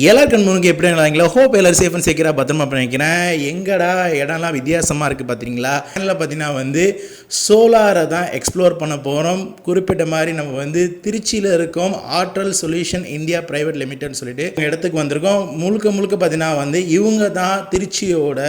எல்லாருக்கும் முன்னுக்கு எப்படி இருந்தாங்களோ ஹோப் எல்லாரும் சேஃப் அண்ட் செக்யூராக பத்திரமா பண்ணிக்கிறேன். எங்கடா இடம்லாம் வித்தியாசமாக இருக்குது பார்த்தீங்களா? அதில் பார்த்தீங்கன்னா வந்து சோலாரை தான் எக்ஸ்ப்ளோர் பண்ண போகிறோம். குறிப்பிட்ட மாதிரி நம்ம வந்து திருச்சியில் இருக்கோம். ஆர்ட்ரல் சொல்யூஷன் இந்தியா பிரைவேட் லிமிடெட்னு சொல்லிட்டு இடத்துக்கு வந்திருக்கோம். முழுக்க பார்த்தீங்கன்னா வந்து இவங்க தான் திருச்சியோட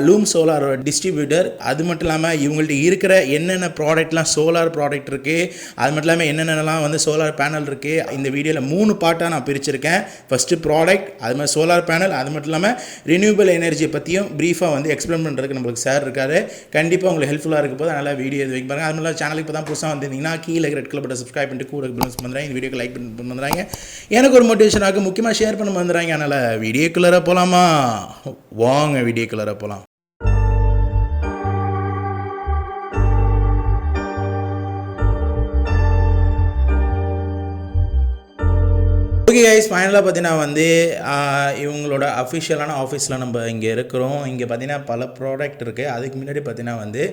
லூம் சோலாரோட டிஸ்ட்ரிபியூட்டர். அது மட்டும் இல்லாமல் இவங்கள்ட்ட இருக்கிற என்னென்ன ப்ராடக்ட்லாம் சோலார் ப்ராடக்ட் இருக்குது, அது மட்டும் இல்லாமல் என்னென்னலாம் வந்து சோலார் பேனல் இருக்குது. இந்த வீடியோவில் 3 பார்ட்டாக நான் பிரிச்சிருக்கேன். ஃபஸ்ட்டு ப்ராடக்ட், அது மாதிரி சோலார் பேனல், அது மட்டும் இல்லாமல் ரினியூவபிள் எனர்ஜியை பற்றியும் ப்ரீஃபாக வந்து எக்ஸ்பிளைன் பண்ணுறதுக்கு நம்மளுக்கு சார் இருக்காரு. கண்டிப்பாக உங்களுக்கு ஹெல்ப்ஃபுல்லாக இருக்க போது அதனால் வீடியோ இது வைக்க பாருங்க. அது மாதிரி சேனலுக்கு இப்போ தான் புதுசாக வந்திருந்தீங்கன்னா கீழே ரெட் கலர் பட்டன் சப்ஸ்கிரைப் பண்ணிட்டு கூட பண்ணுறாங்க. இந்த வீடியோக்கு லைக் பண்ணி வந்துடுறாங்க. எனக்கு ஒரு மோட்டிவேஷனாக முக்கியமாக ஷேர் பண்ண வந்துடுறாங்க. அதனால் வீடியோக்குள்ளே போகலாமா? வாங்க வீடியோக்குள்ளே போகலாம். ஓகே கைஸ், ஃபைனலாக பார்த்தீங்கன்னா வந்து இவங்களோட அஃபிஷியலான ஆஃபீஸில் நம்ம இங்கே இருக்கிறோம். இங்கே பார்த்தீங்கன்னா பல ப்ராடக்ட் இருக்குது. அதுக்கு முன்னாடி பார்த்தீங்கன்னா வந்து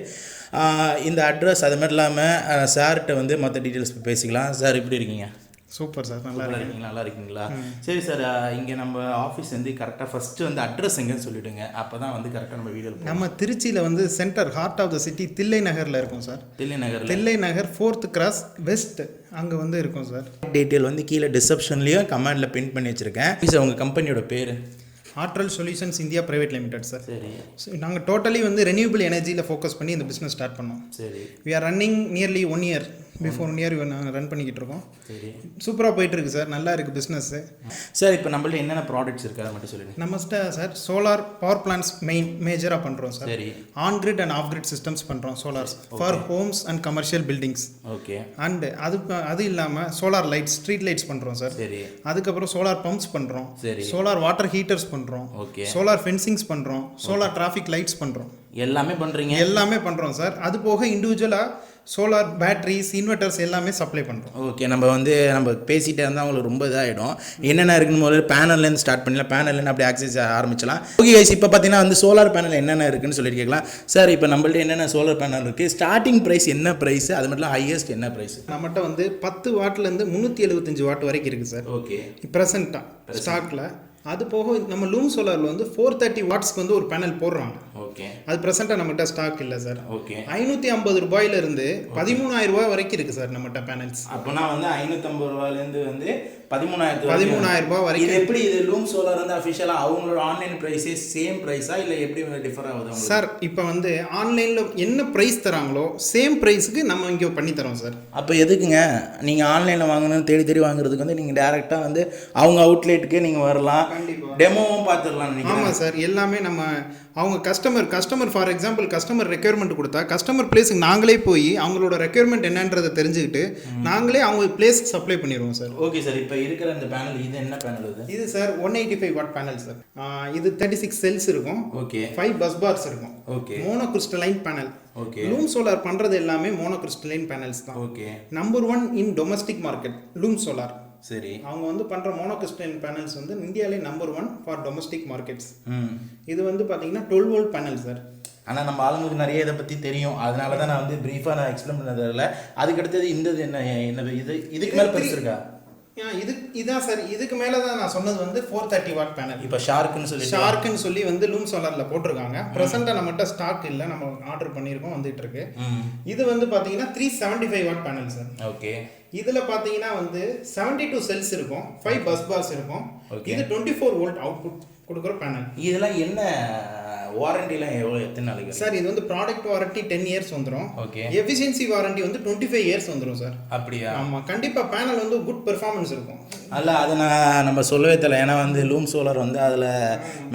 இந்த அட்ரஸ் அது மாதிரி இல்லாமல் சார்கிட்ட வந்து மற்ற டீட்டெயில்ஸ் பேசிக்கலாம். சார் எப்படி இருக்கீங்க? சூப்பர் சார், நல்லா இருக்கீங்களா? சரி சார், இங்கே நம்ம ஆஃபீஸ் வந்து கரெக்டாக ஃபஸ்ட்டு வந்து அட்ரஸ் எங்கன்னு சொல்லிவிடுங்க. அப்போ தான் வந்து கரெக்டாக நம்ம வீடியோ நம்ம திருச்சியில் வந்து centre heart of the city Thillai நகரில் இருக்கும் sir. Thillai Nagar 4th cross west அங்கே வந்து இருக்கும் சார். டீட்டெயில் வந்து கீழே டிஸ்கிரிப்ஷன்லேயும் கமெண்டில் பின் பண்ணி வச்சுருக்கேன். சார் உங்கள் கம்பெனியோட பேர்? ஆர்ட்ரல் solutions India private limited sir. சரி, நாங்கள் டோட்டலி வந்து ரெனியூவபிள் எனர்ஜியில் ஃபோக்கஸ் பண்ணி இந்த பிஸ்னஸ் ஸ்டார்ட் பண்ணோம். சரி, we are running nearly 1 year. Before 1 year நாங்கள் ரன் பண்ணிக்கிட்டு இருக்கோம். சரி, சூப்பராக போயிட்டுருக்கு சார், நல்லா இருக்குது பிஸ்னஸ்ஸு. சார் இப்போ நம்மள்ட்ட என்னென்ன ப்ராடக்ட்ஸ் இருக்குது அதை மட்டும் சொல்லுங்கள். நம்மகிட்ட சார் சோலார் பவர் பிளான்ஸ் மேஜராக பண்ணுறோம் சார். சரி, on grid and off grid systems பண்ணுறோம். Solars for homes and commercial buildings. Okay. And அது இல்லாமல் சோலார் லைட்ஸ், ஸ்ட்ரீட் லைட்ஸ் பண்ணுறோம் சார். சரி, அதுக்கப்புறம் சோலார் பம்ப்ஸ் பண்ணுறோம். சரி, சோலார் வாட்டர் ஹீட்டர்ஸ் பண்ணுறோம். ஓகே. சோலார் ஃபென்சிங்ஸ் பண்ணுறோம். சோலார் டிராஃபிக் லைட்ஸ் பண்ணுறோம். எல்லாமே பண்ணுறோம் சார். அது போக இண்டிவிஜுவலாக சோலார் பேட்டரிஸ், இன்வெர்டர்ஸ் எல்லாமே சப்ளை பண்ணுறோம். ஓகே, நம்ம பேசிகிட்டே இருந்தால் அவங்களுக்கு ரொம்ப இதாகிடும். என்னென்ன இருக்குன்னு போது பேனல்லேருந்து ஸ்டார்ட் பண்ணலாம். பேனல்லேருந்து அப்படி ஆக்சஸ் ஆரம்பிச்சலாம். ஓகே கைஸ், இப்போ பார்த்தீங்கன்னா வந்து சோலார் பேனல் என்னென்ன இருக்குன்னு சொல்லிட்டு கேட்கலாம். சார் இப்போ நம்மள்ட்ட என்னென்ன சோலார் பேனல் இருக்குது, ஸ்டார்டிங் ப்ரைஸ் என்ன ப்ரைஸ், அது மட்டும் ஹையஸ்ட் என்ன ப்ரைஸ்? நம்மகிட்ட வந்து 10 வாட்லேருந்து 375 வாட் வரைக்கும் இருக்குது சார். ஓகே, ப்ரெசென்ட்டாக ஸ்டாக்கில். அது போக நம்ம லூம் சோலாரில் வந்து 430 வாட்ஸ்க்கு வந்து ஒரு பேனல் போடுறாங்க. ஓகே, அது ப்ரெசென்ட்டாக நம்மகிட்ட ஸ்டாக் இல்லை சார். ஓகே, 550 ரூபாயிலிருந்து 13,000 ரூபாய் வரைக்கும் இருக்குது சார் நம்மகிட்ட பேனல்ஸ். அப்போனா வந்து 550 ரூபாயிலேருந்து வந்து 13,000 ரூபாய் வரைக்கும். இது எப்படி, இது லூம் சோலார் வந்து அஃபிஷியலாக அவங்களோட ஆன்லைன் ப்ரைஸே சேம் ப்ரைஸா இல்லை எப்படி டிஃபர் ஆகுது சார்? இப்போ வந்து ஆன்லைனில் என்ன ப்ரைஸ் தராங்களோ சேம் ப்ரைஸுக்கு நம்ம இங்கே பண்ணி தரோம் சார். அப்போ எதுக்குங்க நீங்கள் ஆன்லைனில் வாங்கணும்னு தேடி வாங்குறதுக்கு வந்து நீங்கள் டேரெக்டாக வந்து அவங்க அவுட்லெட்டுக்கே நீங்கள் வரலாம், டெமோவும் பார்த்துடலாம். ஆமாம் சார், எல்லாமே நம்ம அவங்க customer for example customer requirement கொடுத்தா கஸ்டமர் பிளேஸுக்கு நாங்களே போய் அவங்களோட ரெக்யர்மெண்ட் என்னன்றதை தெரிஞ்சுக்கிட்டு நாங்களே அவங்க பிளேஸ்க்கு சப்ளை பண்ணிடுவோம் சார். ஓகே சார், இப்போ இருக்கிற இந்த பேனல் இது என்ன பேனல்? இது சார் 185 வாட் பேனல் சார். இது 36 செல்ஸ் இருக்கும். ஓகே, 5 பஸ் பார்ஸ் இருக்கும். Okay, mono crystalline panel. Okay, loom solar பண்ணுறது எல்லாமே மோனோ கிறிஸ்டலைன் பேனல்ஸ் தான். ஓகே, நம்பர் 1 இன் டொமஸ்டிக் மார்க்கெட் லூம் சோலார். சரி, அவங்க வந்து பண்ணுற மோனோகிறிஸ்டலைன் பேனல்ஸ் வந்து இந்தியாவிலே நம்பர் 1 ஃபார் டொமஸ்டிக் மார்க்கெட்ஸ். இது வந்து பார்த்தீங்கன்னா 12 வோல்ட் பேனல் சார். ஆனால் நம்ம ஆளுங்களுக்கு நிறைய இதை பற்றி தெரியும், அதனால தான் நான் வந்து ப்ரீஃபாக நான் எக்ஸ்பிளைன் பண்ணதில்ல. அதுக்கடுத்தது இந்த என்னது இதுக்கு மேலே பெருசிருக்கா? இதான் சார், இதுக்கு மேலே தான் நான் சொன்னது வந்து 430 வாட் பேனல். இப்போ ஷார்க்குன்னு சொல்லி வந்து லூம் சோலாரில் போட்டிருக்காங்க. ப்ரெசென்ட்டாக நம்மகிட்ட ஸ்டாக் இல்லை, நம்ம ஆர்டர் பண்ணியிருக்கோம், வந்துட்டு இருக்கு. இது வந்து பார்த்தீங்கன்னா 375 வாட் பேனல் சார். ஓகே, இதில் பார்த்தீங்கன்னா வந்து 72 செல்ஸ் இருக்கும், 5 பஸ் பார்ஸ் இருக்கும். இது 24 வோல்ட் அவுட்புட் கொடுக்குற பேனல். இதெல்லாம் என்ன வாரண்டிலாம் எத்தனை நாளைக்கு சார்? இது வந்து ப்ராடக்ட் வாரண்டி 10 இயர்ஸ் வந்துடும். ஓகே, எஃபிஷியன்சி வாரண்டி வந்து 25 இயர்ஸ் வந்துடும் சார். அப்படியா? ஆமாம், கண்டிப்பாக பேனல் வந்து குட் பெர்ஃபார்மன்ஸ் இருக்கும். அல்ல, அதை நம்ம சொல்லவே தெரியல. ஏன்னா வந்து லூம் சோலார் வந்து அதில்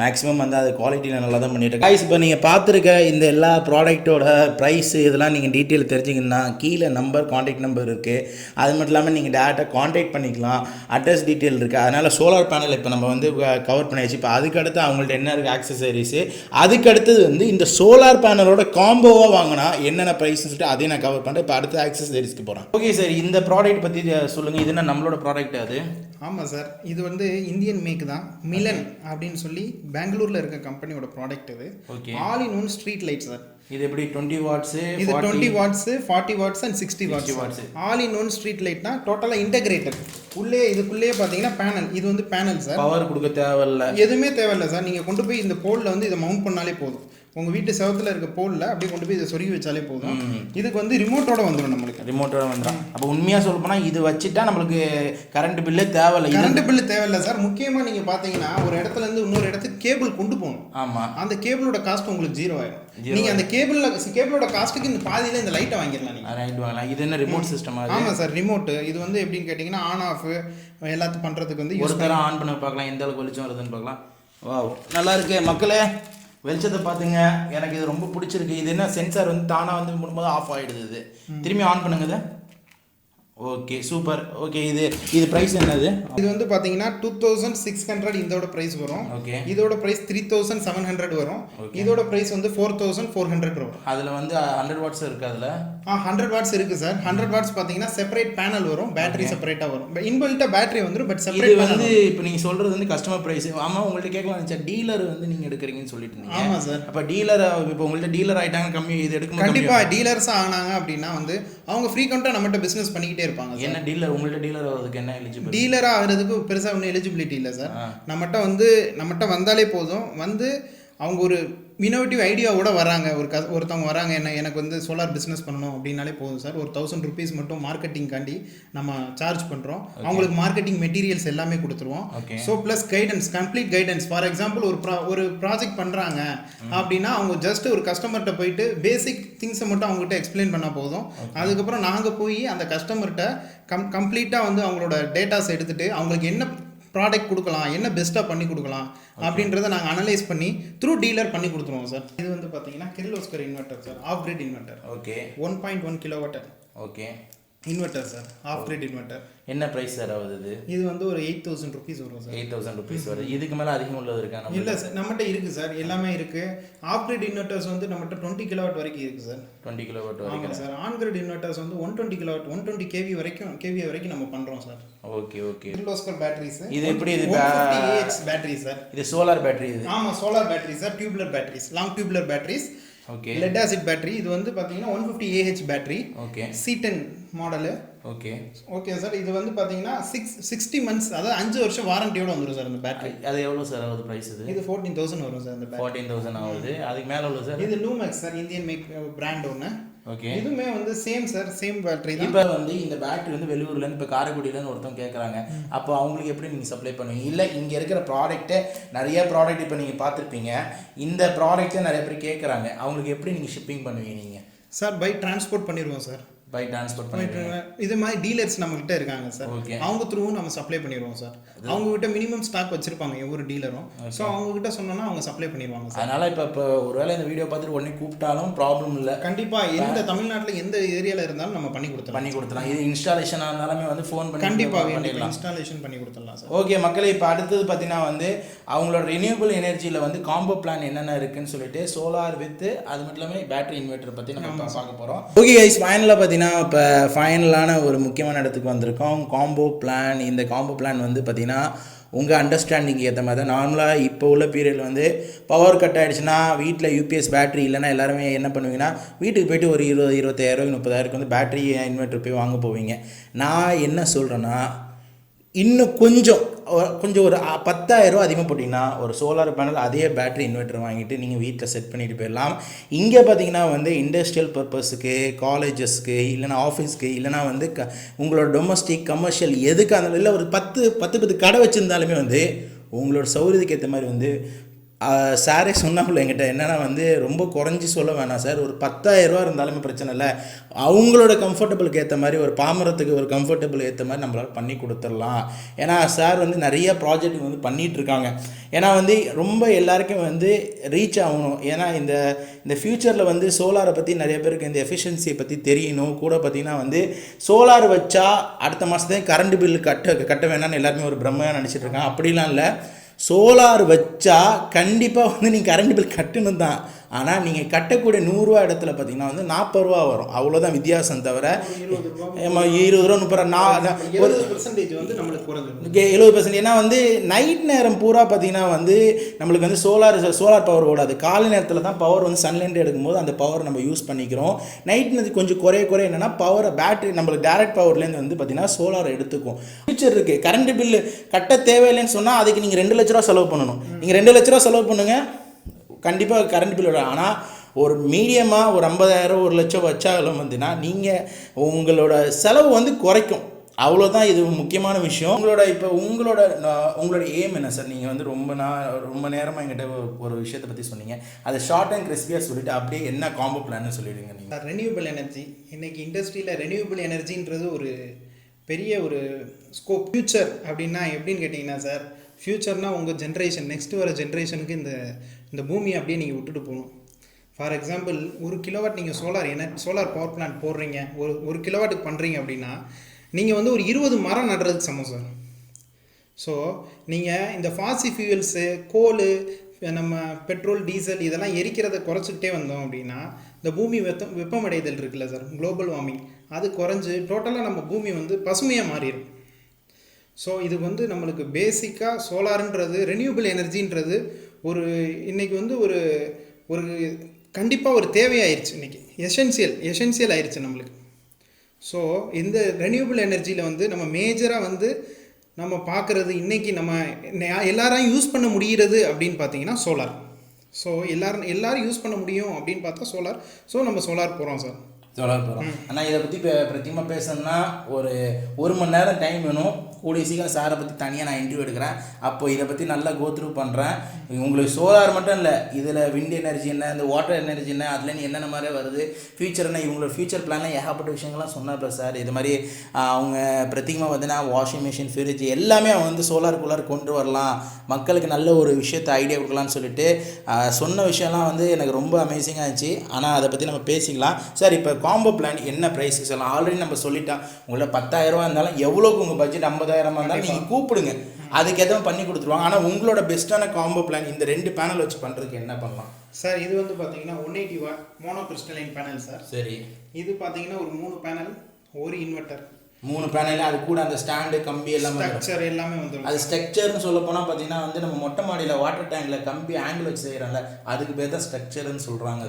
மேக்ஸிமம் வந்து அது குவாலிட்டியில் நல்லா தான் பண்ணிட்டு கைஸ். இப்போ நீங்கள் பார்த்துருக்க இந்த எல்லா ப்ராடக்ட்டோட ப்ரைஸ் இதெல்லாம் நீங்கள் டீட்டெயில் தெரிஞ்சிங்கன்னா கீழே கான்டாக்ட் நம்பர் இருக்குது. அது மட்டும் இல்லாமல் நீங்கள் டேரெக்டாக கான்டாக்ட் பண்ணிக்கலாம். அட்ரஸ் டீட்டெயில் இருக்குது. அதனால் சோலார் பேனல் இப்போ நம்ம வந்து கவர் பண்ணியாச்சு. இப்போ அதுக்கடுத்து அவங்கள்ட்ட என்ன இருக்குது ஆக்சசரிஸு, அதுக்கடுத்தது வந்து இந்த சோலார் பேனலோட காம்போவாக வாங்கினா என்னென்ன ப்ரைஸ்ன்னு சொல்லிட்டு அதையும் நான் கவர் பண்ணுறேன். இப்போ அடுத்த ஆக்சசரிஸ்க்கு போகிறேன். ஓகே சார், இந்த ப்ராடக்ட் பற்றி சொல்லுங்கள். இது என்ன நம்மளோட ப்ராடக்ட்? அது ஆமாம் சார், இது வந்து இந்தியன் மேக் தான். மிலன் அப்படின்னு சொல்லி பெங்களூரில் இருக்க கம்பெனியோட ப்ராடக்ட் இது. Okay, all in one street light sir. இது எப்படி 20 வாட்ஸ், இது 20 watts, 40 watts and 60 watts. All in one street light தான். டோட்டலாக இன்டகிரேட்டட். உள்ளே இதுக்குள்ளேயே பார்த்தீங்கன்னா பேனல், இது வந்து பேனல் சார். பவர் கொடுக்க தேவையில்லை, எதுவுமே தேவையில்லை சார். நீங்கள் கொண்டு போய் இந்த போலில் வந்து இதை மவுண்ட் பண்ணாலே போதும். உங்கள் வீட்டு செவத்தில் இருக்க போலில் அப்படியே கொண்டு போய் இதை சொருகி வச்சாலே போதும். இதுக்கு வந்து ரிமோட்டோட வந்துடும், நம்மளுக்கு ரிமோட்டோட வந்துடும். அப்போ உண்மையாக சொல்ல போனால் இது வச்சுட்டா நம்மளுக்கு கரண்ட் பில்லே தேவையில்லை. கரண்ட் பில்லு தேவையில்லை சார். முக்கியமாக நீங்கள் பார்த்தீங்கன்னா ஒரு இடத்துலேருந்து இன்னொரு இடத்துக்கு கேபிள் கொண்டு போகணும். ஆமாம், அந்த கேபிளோட காஸ்ட் உங்களுக்கு 0 ஆயிடும். நீங்கள் அந்த கேபிளோட காஸ்ட்டுக்கு இந்த பாதியில் இந்த லைட்டை வாங்கிடலாம். நீங்கள் ரைட் வாங்கலாம். இது என்ன ரிமோட் சிஸ்டம்? ஆமாம் சார், ரிமோட்டு. இது வந்து எப்படின்னு கேட்டிங்கன்னா ஆன் ஆஃப் எல்லாத்தையும் பண்ணுறதுக்கு வந்து ஒரு தரம் ஆன் பண்ணி பார்க்கலாம், எந்த அளவுக்கு வெளிச்சம் வருதுன்னு பார்க்கலாம். வா, நல்லா இருக்கு மக்களே. வெளிச்சத்தை பார்த்துங்க, எனக்கு இது ரொம்ப பிடிச்சிருக்கு. இது என்ன சென்சார் வந்து தானாக வந்து முழும்போது ஆஃப் ஆகிடுது. இது திரும்பி ஆன் பண்ணுங்க இதை. Okay, super. ஓகே, இது ப்ரைஸ் என்னது? இது வந்து பார்த்தீங்கன்னா 2600 இதோட ப்ரைஸ் வரும். ஓகே, இதோட ப்ரைஸ் 3700 வரும். இதோட ப்ரைஸ் வந்து 4400 வரும். அதில் வந்து 100 வாட்ஸ் இருக்குது. அதில் 100 வாட்ஸ் இருக்குது சார். 100 வாட்ஸ் பார்த்தீங்கன்னா செப்பரேட் பேனல் வரும், பேட்டரி செப்பரேட்டாக வரும். இன்பில்ட்டாக பேட்டரி வந்துடும், பட் செப்பரேட் வந்து இப்போ நீங்கள் சொல்கிறது வந்து கஸ்டமர் ப்ரைஸ். ஆமாம், உங்கள்கிட்ட கேட்கலாம் சார், டீலர் வந்து நீங்கள் எடுக்கிறீங்கன்னு சொல்லிட்டு இருந்தீங்க. ஆமாம் சார். அப்போ டீலர் இப்போ உங்கள்கிட்ட டீலர் ஆகிட்டாங்க, கம்மி இது எடுக்க கண்டிப்பாக டீலர்ஸ் ஆனாங்க அப்படின்னா வந்து அவங்க ஃப்ரீக்வெண்ட்டாக நம்மகிட்ட பிஸ்னஸ் பண்ணிக்கிட்டே இருப்பாங்க. என்ன டீலர், உங்கள்கிட்ட டீலர் ஆகிறதுக்கு என்ன எலிஜிபிள்? டீலர் ஆகிறதுக்கு பெருசாக ஒன்றும் எலிஜிபிலிட்டி இல்லை சார். நம்மகிட்ட வந்தாலே போதும். வந்து அவங்க ஒரு இனோவேட்டிவ் ஐடியாவோட வராங்க. ஒருத்தவங்க வராங்க, எனக்கு வந்து சோலார் பிஸ்னஸ் பண்ணணும் அப்படின்னாலே போதும் சார். ஒரு 1000 rupees மட்டும் மார்க்கெட்டிங்காண்டி நம்ம சார்ஜ் பண்ணுறோம். அவங்களுக்கு மார்க்கெட்டிங் மெட்டீரியல்ஸ் எல்லாமே கொடுத்துருவோம். So plus guidance, complete guidance. For example ஒரு ப்ராஜெக்ட் பண்ணுறாங்க அப்படின்னா அவங்க ஜஸ்ட் ஒரு கஸ்டமர்கிட்ட போயிட்டு பேசிக் திங்ஸை மட்டும் அவங்ககிட்ட எக்ஸ்பிளைன் பண்ணால் போதும். அதுக்கப்புறம் நாங்கள் போய் அந்த கஸ்டமர்கிட்ட கம்ப்ளீட்டாக வந்து அவங்களோட டேட்டாஸ் எடுத்துகிட்டு அவங்களுக்கு என்ன ப்ராடக்ட் கொடுக்கலாம், என்ன பெஸ்ட்டாக பண்ணி கொடுக்கலாம் அப்படின்றத நாங்கள் அனலைஸ் பண்ணி த்ரூ டீலர் பண்ணி கொடுத்துருவோம் சார். இது வந்து பார்த்தீங்கன்னா 𝗙𝗪𝗪 inverter sir, off grid inverter. Okay, 1.1 kW. Okay, inverter sir, off grid inverter. என்ன ப்ரைஸ் சார் ஆகுது? இது வந்து ஒரு 8000 rupees வரும் சார். 8000 rupees வரும். இதுக்கு மேலே அதிகம் உள்ளது இருக்கா? இல்லை சார், நம்மகிட்ட இருக்குது சார், எல்லாமே இருக்குது. ஆஃப் கிரிட் இன்வெர்ட்டர்ஸ் வந்து நம்மகிட்ட 20 kW வரைக்கும் இருக்குது சார். 20 kW வரைக்கும் சார். ஆன் கிரிட் இன்வெர்ட்டர்ஸ் வந்து 120 kW 120 kV வரைக்கும் நம்ம பண்ணுறோம் சார். Okay okay. 𝗙𝗪𝗪 பேட்டரிஸ். இது எப்படி? இது 150 Ah பேட்டரி சார். இது சோலார் பேட்டரி. இது ஆமாம், solar battery sir. Tubular batteries, long tubular batteries. Okay, lead acid battery. இது வந்து பார்த்தீங்கன்னா 150 Ah battery. Okay, C10 model. Okay okay sir. இது வந்து பார்த்தீங்கன்னா 60 months, அதாவது 5 வருஷம் வாரண்டியோட வந்துடும் சார் அந்த பேட்டரி. அது எவ்வளோ சார் ஆகுது ப்ரைஸ்? இது 14,000 வரும் சார் அந்த பேட்டரி. 14,000 ஆகுது. அதுக்கு மேலே உள்ள சார் இது Lumex sir, Indian make brand ஒன்று. ஓகே, இதுவுமே வந்து சேம் சார், சேம் பேட்டரி தான். இப்போ வந்து இந்த பேட்டரி வந்து வெளியூர்லேருந்து இப்போ காரைக்குடியிலேருந்து ஒருத்தவங்க கேட்குறாங்க. அப்போ அவங்களுக்கு எப்படி நீங்கள் சப்ளை பண்ணுவீங்க? இல்லை இங்கே இருக்கிற ப்ராடக்ட்டை, நிறைய ப்ராடக்ட் இப்போ நீங்கள் பார்த்துருப்பீங்க, இந்த ப்ராடக்ட்டை நிறைய பேர் கேட்குறாங்க, அவங்களுக்கு எப்படி நீங்கள் ஷிப்பிங் பண்ணுவீங்க? நீங்கள் சார் பை டிரான்ஸ்போர்ட் பண்ணிடுவோம் சார். பை டிரான்ஸ்போர்ட் பண்ணிடுவோம். இது மாதிரி டீலர்ஸ் நம்மகிட்ட இருக்காங்க சார். ஓகே, அவங்க த்ரூவும் நம்ம சப்ளை பண்ணிடுவோம் சார். அவங்ககிட்ட மினிமம் ஸ்டாக் வச்சிருப்பாங்க ஒவ்வொரு டீலரும். ஸோ அவங்ககிட்ட சொன்னோன்னா அவங்க சப்ளை பண்ணிடுவாங்க சார். அதனால் இப்போ ஒருவேளை இந்த வீடியோ பார்த்துட்டு உடனே கூப்பிட்டாலும் ப்ராப்ளம் இல்லை. கண்டிப்பாக எந்த தமிழ்நாட்டில் எந்த ஏரியாவில் இருந்தாலும் நம்ம பண்ணி கொடுத்துடலாம். இது இன்ஸ்டாலேஷன் ஆனாலுமே வந்து ஃபோன் பண்ணி கண்டிப்பாக இன்ஸ்டாலேஷன் பண்ணி கொடுத்துடலாம் சார். ஓகே மக்களே, இப்போ அடுத்தது பார்த்தீங்கன்னா வந்து அவங்களோட ரினியூவபிள் எனர்ஜியில் வந்து காம்போ பிளான் என்னென்ன இருக்குன்னு சொல்லிட்டு சோலார் வித் அது மட்டும் இல்லாமல் பேட்டரி இன்வெர்ட்டர் பற்றி நம்ம பார்க்க போகிறோம். ஓகே கைஸ், ஃபைனலாக பார்த்தீங்கன்னா இப்போ ஃபைனலான ஒரு முக்கியமான இடத்துக்கு வந்திருக்கோம். Combo plan. இந்த காம்போ பிளான் வந்து பார்த்தீங்கன்னா உங்கள் அண்டர்ஸ்டாண்டிங் ஏற்ற மாதிரி தான். நார்மலாக இப்போ உள்ள பீரியடில் வந்து பவர் கட் ஆகிடுச்சுன்னா வீட்டில் யூபிஎஸ் பேட்டரி இல்லைன்னா எல்லாருமே என்ன பண்ணுவீங்கன்னா வீட்டுக்கு போய்ட்டு ஒரு 20,000 30,000 வந்து பேட்டரி இன்வெர்ட்டர் போய் வாங்க போவீங்க. நான் என்ன சொல்கிறேன்னா, இன்னும் கொஞ்சம் ஒரு 10,000 அதிகமாக போட்டிங்கன்னா ஒரு சோலார் பேனல் அதே பேட்டரி இன்வெர்ட்டர் வாங்கிட்டு நீங்கள் வீட்டில் செட் பண்ணிட்டு போயிடலாம். இங்கே பார்த்தீங்கன்னா வந்து இண்டஸ்ட்ரியல் பர்பஸுக்கு, காலேஜஸ்க்கு, இல்லைனா ஆஃபீஸ்க்கு, இல்லைனா வந்து உங்களோட டொமஸ்டிக் கமர்ஷியல் எதுக்காக இருந்தாலும், இல்லை ஒரு 10 கடை வச்சுருந்தாலுமே வந்து உங்களோட சௌகரியத்துக்கு ஏற்ற மாதிரி வந்து சாரே சொன்னாப்புல என்கிட்ட என்னென்னா வந்து ரொம்ப குறைஞ்சி சொல்ல வேணாம் சார், ஒரு 10,000 இருந்தாலுமே பிரச்சனை இல்லை, அவங்களோட கம்ஃபர்டபுளுக்கு ஏற்ற மாதிரி ஒரு பாமரத்துக்கு ஒரு கம்ஃபர்டபுள் ஏற்ற மாதிரி நம்மளால் பண்ணி கொடுத்துடலாம். ஏன்னா சார் வந்து நிறைய ப்ராஜெக்ட் வந்து பண்ணிகிட்ருக்காங்க. ஏன்னா வந்து ரொம்ப எல்லாருக்கும் வந்து ரீச் ஆகணும். ஏன்னா இந்த ஃப்யூச்சரில் வந்து சோலாரை பற்றி நிறைய பேருக்கு இந்த எஃபிஷியன்சியை பற்றி தெரியணும். கூட பார்த்திங்கன்னா வந்து சோலார் வச்சா அடுத்த மாதத்தையும் கரண்ட் பில்லு கட்ட வேணான்னு எல்லாருமே ஒரு பிரம்மையாக நினச்சிட்டு இருக்காங்க. அப்படிலாம் இல்லை, சோலார் வச்சா கண்டிப்பாக வந்து நீங்கள் கரண்ட் பில் கட்டணும் தான். ஆனால் நீங்கள் கட்டக்கூடிய 100 ரூபா இடத்துல பார்த்தீங்கன்னா வந்து 40 ரூபா வரும். அவ்வளோதான் வித்தியாசம் தவிர 20 ரூபா 70% வந்து நம்மளுக்கு குறைஞ்சிடும். 70%. ஏன்னா வந்து நைட் நேரம் பூரா பார்த்தீங்கன்னா வந்து நம்மளுக்கு வந்து சோலார் பவர் ஓடாது. காலை நேரத்தில் தான் பவர் வந்து சன்லேருந்து எடுக்கும்போது அந்த பவர் நம்ம யூஸ் பண்ணிக்கிறோம். நைட் கொஞ்சம் குறைய என்னென்னா பவர் பேட்டரி நம்மளுக்கு டேரக்ட் பவர்லேருந்து வந்து பார்த்தீங்கன்னா சோலார் எடுத்துக்கும். ஃபியூச்சர் இருக்குது. கரண்ட் பில்லு கட்ட தேவையில்லைன்னு சொன்னால் அதுக்கு நீங்கள் 2 லட்ச ரூபா செலவு பண்ணணும். நீங்கள் 2 லட்ச ரூபா செலவு பண்ணுங்கள், கண்டிப்பாக கரண்ட் பில் வரும். ஆனால் ஒரு மீடியமாக ஒரு 50,000 1 லட்சம் வச்சாலும் வந்துன்னா நீங்கள் உங்களோட செலவு வந்து குறைக்கும். அவ்வளோதான். இது முக்கியமான விஷயம். உங்களோட எய்ம் என்ன சார்? நீங்கள் வந்து ரொம்ப நேரமாக என்கிட்ட ஒரு விஷயத்தை பற்றி சொன்னீங்க. அதை ஷார்ட் அண்ட் கிறிஸ்பியாக சொல்லிவிட்டு அப்படியே என்ன காம்போ பிளான்னு சொல்லிவிடுங்க நீங்கள். Renewable energy. இன்றைக்கி இண்டஸ்ட்ரியில் ரெனியூபிள் எனர்ஜின்றது ஒரு பெரிய ஒரு ஸ்கோப். ஃப்யூச்சர் அப்படின்னா எப்படின்னு கேட்டிங்கன்னா சார், ஃப்யூச்சர்னால் உங்கள் ஜென்ரேஷன் நெக்ஸ்ட் வர ஜென்ரேஷனுக்கு இந்த பூமியை அப்படியே நீங்கள் விட்டுட்டு போகணும். ஃபார் எக்ஸாம்பிள் 1 கிலோவாட் நீங்கள் சோலார் பவர் பிளான்ட் போடுறீங்க, ஒரு கிலோவாட்டுக்கு பண்ணுறீங்க அப்படின்னா நீங்கள் வந்து ஒரு 20 மரம் நடுறதுக்கு சமம் சார். ஸோ நீங்கள் இந்த ஃபாசில் ஃபியூயல்ஸு, கோல், நம்ம பெட்ரோல், டீசல் இதெல்லாம் எரிக்கிறத குறைச்சிக்கிட்டே வந்தோம் அப்படின்னா இந்த பூமி வெப்பமடைதல் இருக்குல்ல சார், குளோபல் வார்மிங், அது குறைஞ்சி டோட்டலாக நம்ம பூமி வந்து பசுமையாக மாறிடும். ஸோ இது வந்து நம்மளுக்கு பேசிக்காக சோலாருன்றது, ரெனியூபிள் எனர்ஜின்றது இன்றைக்கி வந்து ஒரு கண்டிப்பாக ஒரு தேவையாயிருச்சு. இன்றைக்கி எசென்சியல் ஆயிடுச்சு நம்மளுக்கு. ஸோ இந்த ரெனியூபிள் எனர்ஜியில் வந்து நம்ம மேஜராக வந்து நம்ம பார்க்குறது இன்றைக்கி நம்ம எல்லாரும் யூஸ் பண்ண முடிகிறது அப்படின்னு பார்த்தீங்கன்னா சோலார். ஸோ எல்லாரும் யூஸ் பண்ண முடியும் அப்படின்னு பார்த்தா சோலார். ஸோ நம்ம சோலார் போகிறோம் சார். ஆனால் இதை பற்றி பிரத்தியமாக பேசணும்னா ஒரு மணி நேரம் டைம் வேணும். கூடிய சீக்கிரம் சாரை பற்றி தனியாக நான் இன்டர்வியூ எடுக்கிறேன். அப்போ இதை பற்றி நல்லா கோத்ரூ பண்ணுறேன். உங்களுக்கு சோலார் மட்டும் இல்லை, இதில் விண்ட் எனர்ஜி என்ன, இந்த வாட்டர் எனர்ஜி என்ன, அதுலேருந்து என்னென்ன மாதிரி வருது, ஃபியூச்சர் என்ன, இவங்களோட ஃபியூச்சர் பிளானில் ஏகப்பட்ட விஷயங்கள்லாம் சொன்னார்ல சார். இது மாதிரி அவங்க பிரத்தியமாக பார்த்தீங்கன்னா வாஷிங் மிஷின், ஃப்ரிட்ஜ் எல்லாமே அவங்க வந்து சோலாருக்குள்ளார கொண்டு வரலாம், மக்களுக்கு நல்ல ஒரு விஷயத்தை ஐடியா கொடுக்கலான்னு சொல்லிட்டு சொன்ன விஷயம்லாம் வந்து எனக்கு ரொம்ப அமேசிங்காக இருந்துச்சு. ஆனால் அதை பற்றி நம்ம பேசிக்கலாம் சார். இப்போ காம்போ பிளான் என்ன ப்ரைஸ் சொல்லலாம்? ஆல்ரெடி நம்ம சொல்லிட்டோம். உங்களோட 10,000 ரூபா இருந்தாலும் எவ்வளோக்கு உங்கள் பட்ஜெட் 50,000 இருந்தாலும் நீங்கள் கூப்பிடுங்க, அதுக்கு எதுவும் பண்ணி கொடுத்துருவாங்க. ஆனால் உங்களோட பெஸ்ட்டான காம்போ பிளான் இந்த 2 பேனல் வச்சு பண்ணுறதுக்கு என்ன பண்ணலாம் சார்? இது வந்து பார்த்தீங்கன்னா 180 what mono crystalline panel sir. சரி. இது பார்த்தீங்கன்னா ஒரு 3 பேனல், ஒரு இன்வெர்ட்டர், 3 பேனல், அது கூட அந்த ஸ்டாண்டு, கம்பி எல்லாமே வந்துடும். அது ஸ்ட்ரக்சர்னு சொல்ல போனால் பார்த்தீங்கன்னா வந்து நம்ம மொட்டை மாடியில் வாட்டர் டேங்கில் கம்பி ஆங்கிள் வச்சு செய்கிறாங்க, அதுக்கு பேர் தான் ஸ்ட்ரக்சர்னு சொல்கிறாங்க.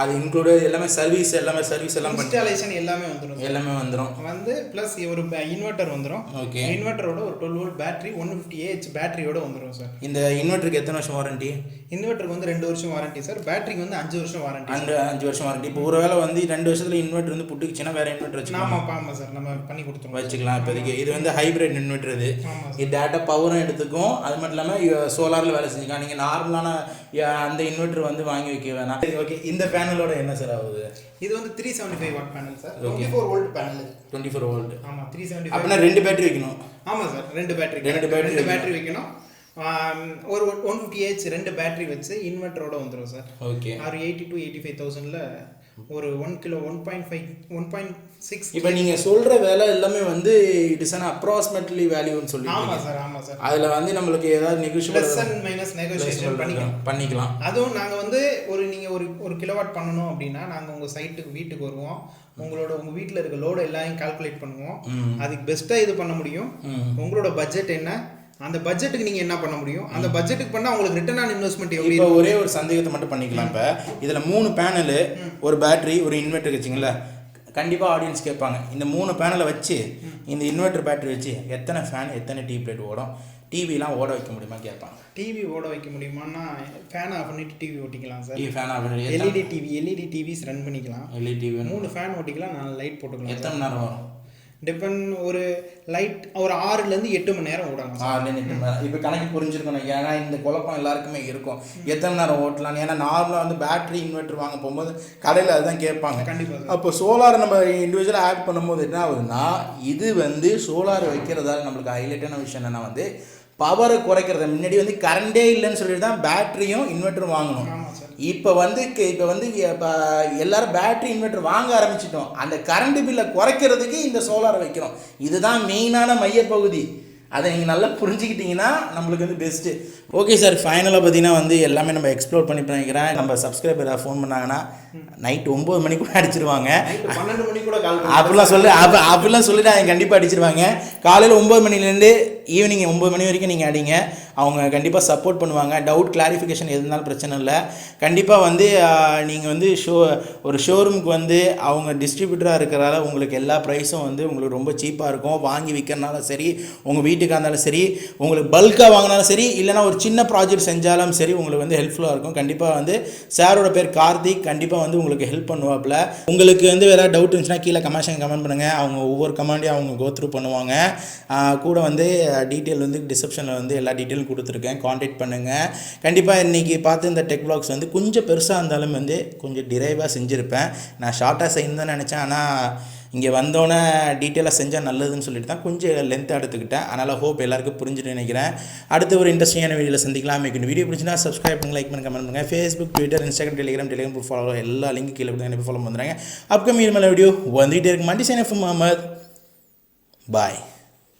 அது இன்க்ளூடு எல்லாமே சர்வீஸ் எல்லாம் இன்ஸ்டாலேஷன் எல்லாமே வந்துடும் வந்து ப்ளஸ் ஒரு இன்வெர்ட்டர் வந்துடும். ஓகே. இன்வெர்ட்டரோட ஒரு 12 வோல்ட் பேட்டரி 150 Ah பேட்டரியோட வந்துடும் சார். இந்த இன்வெர்ட்டருக்கு எத்தனை வருஷம் வாரண்டி? இன்வெர்ட்டருக்கு வந்து 2 வருஷம் வாரண்டி சார். பேட்டரிக்கு வந்து 5 வருஷம் வாரண்டி. 5 வருஷம் வாரண்டி. இப்போ ஒரு வேளை வந்து 2 வருஷத்தில் இன்வெர்ட்டர் வந்து புட்டுக்குச்சுன்னா வேறு இன்வெர்ட்டர் வச்சுக்கலாம். ஆமாம் சார், நம்ம பண்ணி வச்சுக்கலாம். இப்போதைக்கு இது வந்து ஹைப்ரிட் இன்வெர்ட்டர். இது டேட்டா பவரும் எடுத்துக்கும், அது மட்டும் இல்லாமல் சோலாரில் வேலை செஞ்சுக்கலாம். நீங்கள் நார்மலான அந்த இன்வெர்ட்டர் வந்து வாங்கி வைக்க வேணாம். ஓகே. இந்த பேனலோட என்ன சார் ஆகுது? இது வந்து 375 what panel sir. 24 volt panel. 24 volt. ஆமாம், 375. அப்படின்னா 2 பேட்டரி வைக்கணும். ஆமாம் சார், 2 பேட்டரி வைக்கணும். ஒரு 150 Ah 2 பேட்டரி வச்சு இன்வெர்ட்டரோட வந்துடும் சார். ஓகே. 80 to 85,000ல ஒரு 1 கிலோ 1.6. இப்போ நீங்கள் சொல்கிற வேலை எல்லாமே வந்து இட் இஸ் அன் அப்ராக்சிமேட்லி வேல்யூன்னு சொல்லி. ஆமாம் சார். அதில் வந்து நம்மளுக்கு ஏதாவது நெகோஷியேஷன் பண்ணிக்கலாம். அதுவும் நாங்கள் வந்து நீங்கள் ஒரு கிலோவாட் பண்ணணும் அப்படின்னா நாங்கள் உங்கள் வீட்டுக்கு வருவோம். உங்கள் வீட்டில் இருக்க லோடு எல்லாரையும் கால்குலேட் பண்ணுவோம். அதுக்கு பெஸ்ட்டாக இது பண்ண முடியும். உங்களோட பட்ஜெட் என்ன, அந்த பட்ஜெட்டுக்கு நீங்கள் என்ன பண்ண முடியும், அந்த பட்ஜெட்டுக்கு பண்ணால் உங்களுக்கு ரிட்டர்ன் ஆன் இன்வெஸ்ட்மெண்ட் எப்படி? இப்போ ஒரே ஒரு சந்தேகத்தை மட்டும் பண்ணிக்கலாம். இப்போ இதில் 3 பேனலு, ஒரு பேட்டரி, ஒரு இன்வெர்ட்டர் வச்சிங்களா, கண்டிப்பாக ஆடியன்ஸ் கேட்பாங்க, இந்த 3 பேனலை வச்சு இந்த இன்வெர்ட்டர் பேட்டரி வச்சு எத்தனை ஃபேன், எத்தனை டியூப் லைட் ஓடும், டிவிலாம் ஓட வைக்க முடியுமா கேட்பாங்க. டிவி ஓட வைக்க முடியுமான்னா ஃபேன் ஆஃப் பண்ணிட்டு டிவி ஓட்டிக்கலாம் சார். ஃபேன் ஆஃப் பண்ணி எல்இடி டிவிஸ் ரன் பண்ணிக்கலாம். எல்இடி டிவி 3 ஃபேன் ஓட்டிக்கலாம், 4 லைட் போட்டுக்கலாம். எத்தனை மணி நேரம் வரும்? டிபெண்ட், ஒரு லைட் ஒரு 6லேருந்து 8 மணி நேரம் ஓடாங்க. 6லேருந்து 8 மணி நேரம். இப்போ கணக்கு புரிஞ்சிருக்கணும், ஏன்னா இந்த குழப்பம் எல்லாருக்குமே இருக்கும், எத்தனை நேரம் ஓட்டலாம். ஏன்னா நார்மலாக வந்து பேட்டரி இன்வெர்ட்டர் வாங்க போகும்போது கடையில் அதுதான் கேட்பாங்க. கண்டிப்பாக. அப்போ சோலாரை நம்ம இண்டிவிஜுவலாக ஆட் பண்ணும்போது என்ன ஆகுதுன்னா, இது வந்து சோலார் வைக்கிறதால நம்மளுக்கு ஹைலைட்டான விஷயம் என்னென்னா வந்து பவரை குறைக்கிறத. முன்னாடி வந்து கரண்டே இல்லைன்னு சொல்லிட்டு தான் பேட்டரியும் இன்வெர்ட்டரும் வாங்கணும். இப்போ வந்து எல்லாரும் பேட்டரி இன்வெர்ட்டர் வாங்க ஆரம்பிச்சிட்டோம். அந்த கரண்ட் பில்லை குறைக்கிறதுக்கு இந்த சோலாரை வைக்கிறோம். இதுதான் மெயினான மையப்பகுதி. அதை நீங்கள் நல்லா புரிஞ்சுக்கிட்டிங்கன்னா நம்மளுக்கு வந்து பெஸ்ட்டு. ஓகே சார், ஃபைனலாக பார்த்தீங்கன்னா வந்து எல்லாமே நம்ம எக்ஸ்ப்ளோர் பண்ணி பண்ணிக்கிறேன். நம்ம சப்ஸ்கிரைபர் ஏதாவது ஃபோன் பண்ணாங்கன்னா நைட் 9 மணி கூட அடிச்சிருவாங்க, 12 மணி கூட கால் அப்படிலாம் சொல்லிட்டு அவங்க கண்டிப்பாக அடிச்சிருவாங்க. காலையில் 9 மணிலேருந்து ஈவினிங் 9 மணி வரைக்கும் நீங்கள் அடிங்க, அவங்க கண்டிப்பாக சப்போர்ட் பண்ணுவாங்க. டவுட் கிளாரிஃபிகேஷன் எது இருந்தாலும் பிரச்சனை இல்லை. கண்டிப்பாக வந்து நீங்கள் வந்து ஒரு ஷோரூமுக்கு வந்து அவங்க டிஸ்ட்ரிபியூட்டராக இருக்கிறதால உங்களுக்கு எல்லா ப்ரைஸும் வந்து உங்களுக்கு ரொம்ப சீப்பாக இருக்கும். வாங்கி விற்கிறனாலும் சரி, உங்கள் வீட்டுக்காக இருந்தாலும் சரி, உங்களுக்கு பல்காக வாங்கினாலும் சரி, இல்லைனா ஒரு சின்ன ப்ராஜெக்ட் செஞ்சாலும் சரி, உங்களுக்கு வந்து ஹெல்ப்ஃபுல்லாக இருக்கும். கண்டிப்பாக வந்து சாரோட பேர் கார்த்திக், கண்டிப்பாக வந்து உங்களுக்கு ஹெல்ப் பண்ணுவாப்பில். உங்களுக்கு வந்து வேறு டவுட் இருந்துச்சுன்னா கீழே கமெண்ட் பண்ணுங்கள். அவங்க ஒவ்வொரு கமெண்டையும் அவங்க கோத்ரூ பண்ணுவாங்க. கூட வந்து டீட்டெயில் வந்து டிஸ்கிரிப்ஷனில் வந்து எல்லா டீட்டெயிலும் கொடுத்துருக்கேன், காண்டாக்ட் பண்ணுங்கள். கண்டிப்பாக இன்றைக்கி பார்த்து இந்த டெக் வ்ளாக்ஸ் வந்து கொஞ்சம் பெருசாக இருந்தாலும் வந்து கொஞ்சம் டிரைவாக செஞ்சுருப்பேன். நான் ஷார்ட்டாக செய்யணும் தான் நினச்சேன், ஆனால் இங்கே வந்தோன்னே டீட்டெயிலாக செஞ்சால் நல்லதுன்னு சொல்லிட்டு தான் கொஞ்சம் லென்த்தாக எடுத்துக்கிட்டேன். அதனால் ஹோப் எல்லாருக்கும் புரிஞ்சுட்டு நினைக்கிறேன். அடுத்த ஒரு இன்ட்ரெஸ்டிங்கான வீடியோவில் சந்திக்கலாம். இந்த வீடியோ பிடிச்சினா சப்ஸ்கிரைப் பண்ணுங்கள், லைக் பண்ணுங்கள், கமெண்ட் பண்ணுங்கள். Facebook, Twitter, Instagram, Telegram follow எல்லா லிங்க் கீழே கொடுத்து ஃபாலோ பண்ணுறாங்க. அப்கமிங் வீடியோ வந்துகிட்டே இருக்கு. மண்டி சைன் எஃப் முகமது. பாய்.